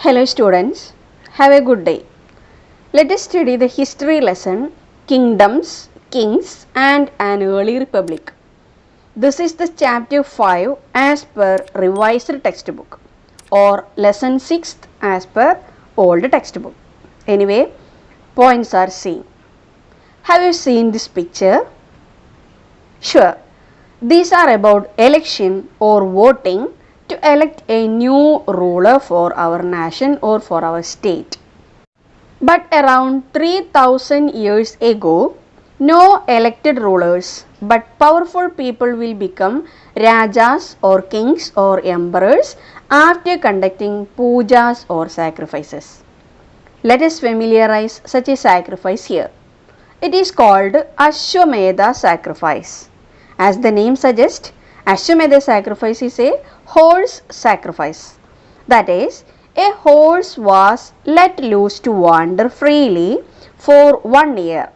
Hello students, have a good day. Let us study the history lesson Kingdoms, Kings and an Early Republic. This is the chapter 5 as per revised textbook or lesson 6 as per old textbook. Anyway, points are seen. Have you seen this picture? Sure. These are about election or voting to elect a new ruler for our nation or for our state. But around 3000 years ago, no elected rulers but powerful people will become rajas or kings or emperors after conducting pujas or sacrifices. Let us familiarize such a sacrifice here. It is called Ashwamedha sacrifice. As the name suggests, Ashwamedha sacrifice is a horse sacrifice. That is, a horse was let loose to wander freely for 1 year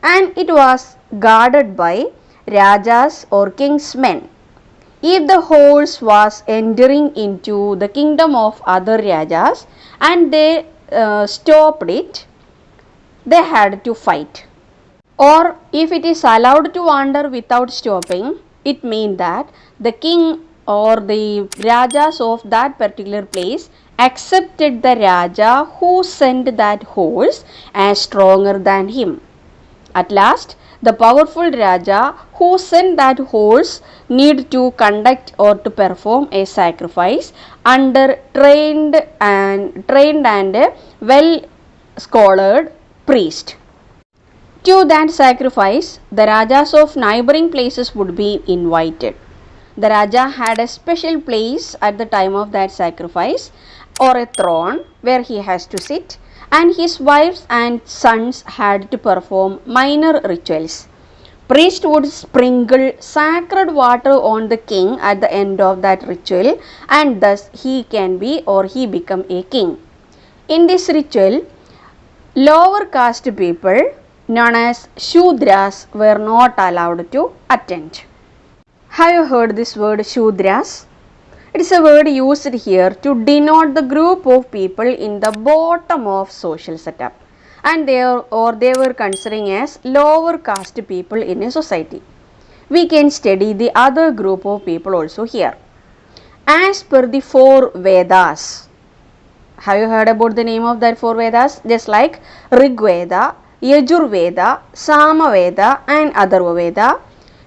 and it was guarded by rajas or king's men. If the horse was entering into the kingdom of other rajas and they stopped it, they had to fight. Or if it is allowed to wander without stopping, it means that the king or the rajas of that particular place accepted the raja who sent that horse as stronger than him. At last, the powerful raja who sent that horse need to conduct or to perform a sacrifice under trained and well scholared priest. To that sacrifice, the rajas of neighboring places would be invited. The raja had a special place at the time of that sacrifice or a throne where he has to sit, and his wives and sons had to perform minor rituals. Priest would sprinkle sacred water on the king at the end of that ritual, and thus he can be or he become a king. In this ritual, lower caste people known as Shudras were not allowed to attend. Have you heard this word Shudras? It is a word used here to denote the group of people in the bottom of social setup and they were considering as lower caste people in a society. We can study the other group of people also here. As per the 4 Vedas, have you heard about the name of that 4 Vedas? Just like Rig Veda, Yajurveda, Samaveda and Atharva Veda,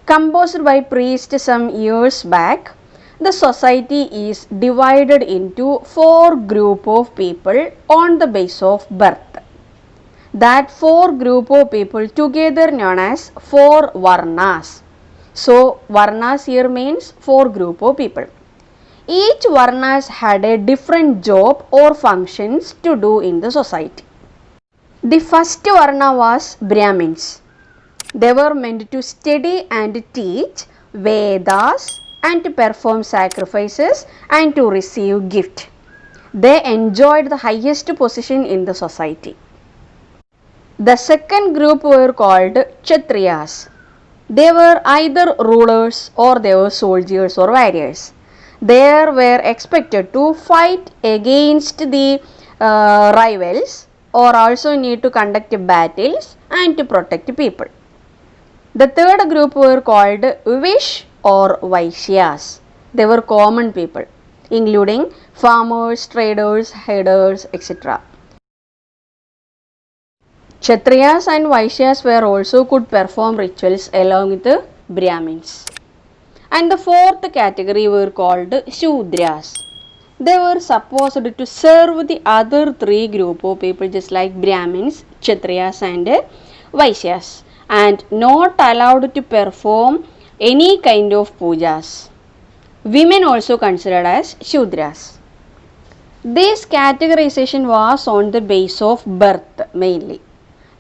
composed by priests some years back, the society is divided into 4 group of people on the basis of birth. That 4 group of people together known as 4 Varnas. So, Varnas here means 4 group of people. Each Varnas had a different job or functions to do in the society. The first Varna was Brahmins. They were meant to study and teach Vedas and to perform sacrifices and to receive gift. They enjoyed the highest position in the society. The second group were called Kshatriyas. They were either rulers or they were soldiers or warriors. They were expected to fight against the rivals or also need to conduct battles and to protect people. The third group were called Vish or Vaishyas. They were common people, including farmers, traders, herders, etc. Kshatriyas and Vaishyas were also could perform rituals along with the Brahmins. And the fourth category were called Shudras. They were supposed to serve the other 3 group of people just like Brahmins, Kshatriyas and Vaishyas and not allowed to perform any kind of pujas. Women also considered as Shudras. This categorization was on the basis of birth mainly.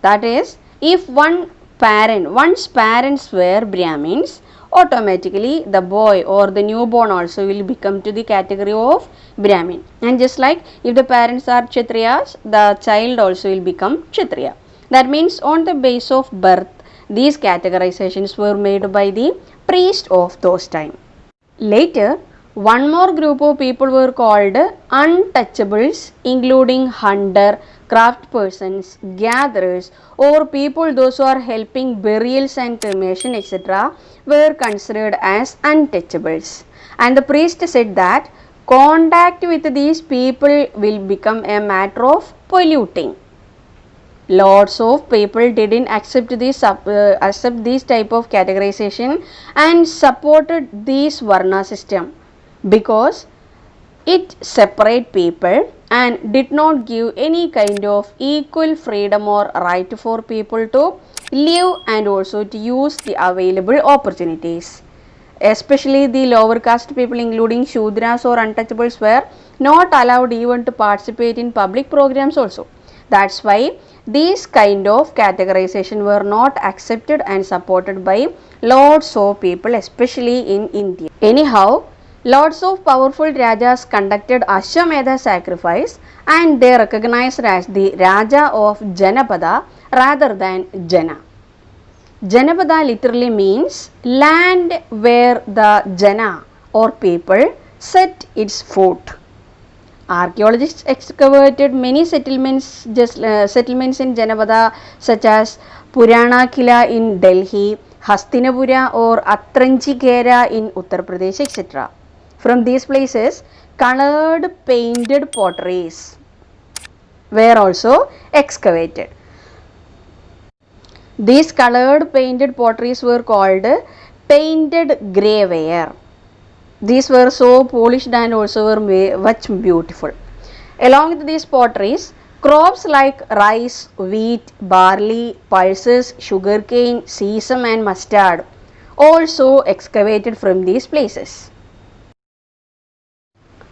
That is, if one's parents were Brahmins, automatically the boy or the newborn also will become to the category of Brahmin. And just like if the parents are Kshatriyas, the child also will become Kshatriya. That means on the basis of birth, these categorizations were made by the priest of those time. Later, One more group of people were called untouchables, including hunter, craft persons, gatherers, or people those who are helping burials and cremation, etc., were considered as untouchables. And the priest said that contact with these people will become a matter of polluting. Lots of people didn't accept this type of categorization and supported this Varna system because it separate people and did not give any kind of equal freedom or right for people to live and also to use the available opportunities. Especially the lower caste people, including Shudras or untouchables, were not allowed even to participate in public programs also. That's why these kind of categorization were not accepted and supported by lots of people, especially in India. Anyhow, lots of powerful Rajas conducted Ashwamedha sacrifice and they recognized as the Raja of Janapada rather than Jana. Janapada literally means land where the Jana or people set its foot. Archaeologists excavated many settlements in Janapada such as Purana Kila in Delhi, Hastinapura or Atranchikera in Uttar Pradesh, etc. From these places, colored painted potteries were also excavated. These colored painted potteries were called painted greyware. These were so polished and also were much beautiful. Along with these potteries, crops like rice, wheat, barley, pulses, sugarcane, sesame and mustard also excavated from these places.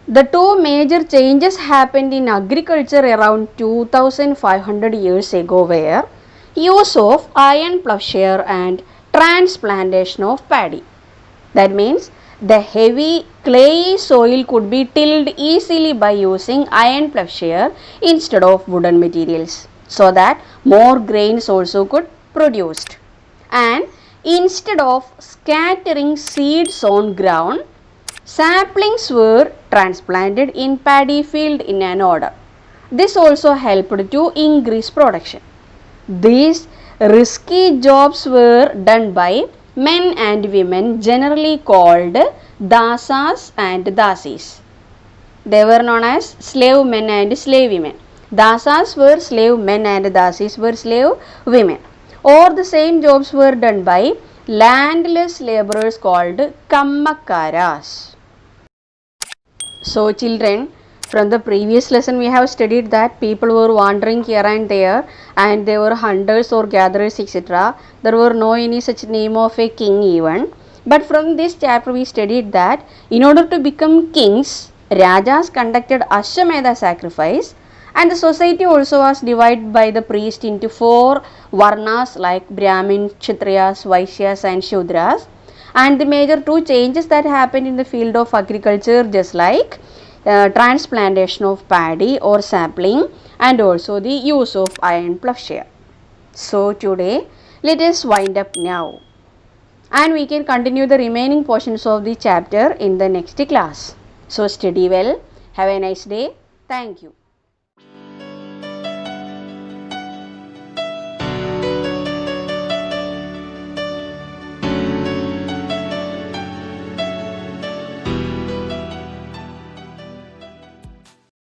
The two major changes happened in agriculture around 2500 years ago were use of iron plowshare and transplantation of paddy. That means the heavy clayey soil could be tilled easily by using iron plowshare instead of wooden materials so that more grains also could produced. And instead of scattering seeds on ground, saplings were transplanted in paddy field in an order. This also helped to increase production. These risky jobs were done by men and women generally called dasas and dasis. They were known as slave men and slave women. Dasas were slave men and dasis were slave women. Or the same jobs were done by landless laborers called kammakaras. So children, from the previous lesson we have studied that people were wandering here and there and they were hunters or gatherers, etc. There were no any such name of a king even. But from this chapter we studied that in order to become kings, Rajas conducted Ashwamedha sacrifice and the society also was divided by the priest into 4 Varnas like Brahmins, Kshatriyas, Vaishyas and Shudras. And the major 2 changes that happened in the field of agriculture just like transplantation of paddy or sapling and also the use of iron plowshare. So today let us wind up now and we can continue the remaining portions of the chapter in the next class. So study well. Have a nice day. Thank you.